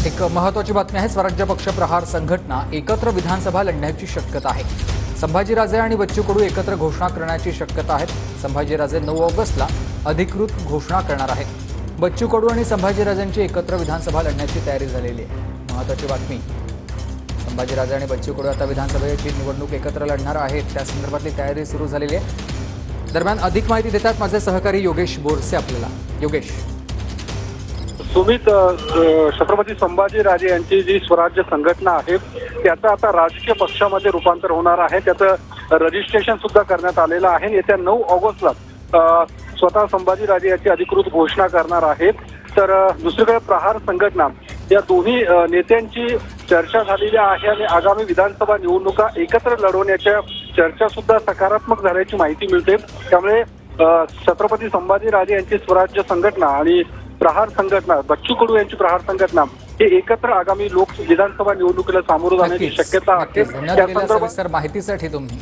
एक महत्त्वाची बातमी आहे। स्वराज्य पक्ष प्रहार संघटना एकत्र विधानसभा लढण्याची शक्यता आहे। संभाजीराजे आणि बच्चू कडू एकत्र घोषणा करण्याची शक्यता आहे। संभाजीराजे 9 ऑगस्टला अधिकृत घोषणा करणार आहेत। बच्चू कडू आणि संभाजीराजांची एकत्र विधानसभा लढण्याची तयारी झालेली आहे। महत्त्वाची बातमी, संभाजीराजे आणि बच्चू कडू आता विधानसभेची निवडणूक एकत्र लढणार आहेत, त्या संदर्भातली तयारी सुरू झालेली आहे। दरम्यान अधिक माहिती देतात माझे सहकारी योगेश बोरसे आपल्याला। योगेश, सुमित, छत्रपती संभाजीराजे यांची जी स्वराज्य संघटना आहे त्याचं आता राजकीय पक्षामध्ये रूपांतर होणार आहे। त्याचं रजिस्ट्रेशन सुद्धा करण्यात आलेलं आहे। येत्या 9 ऑगस्टला स्वतः संभाजीराजे याची अधिकृत घोषणा करणार आहेत। तर दुसरीकडे प्रहार संघटना या दोन्ही नेत्यांची चर्चा झालेली आहे आणि आगामी विधानसभा निवडणुका एकत्र लढवण्याच्या चर्चा सुद्धा सकारात्मक झाल्याची माहिती मिळते। त्यामुळे छत्रपती संभाजीराजे यांची स्वराज्य संघटना आणि प्रहार संघटना, बच्चू कडू यांची प्रहार संघटना हे एकत्र आगामी विधानसभा निवडणुकीला सामोरं जाण्याची शक्यता आहे। धन्यवाद माहितीसाठी तुम्ही।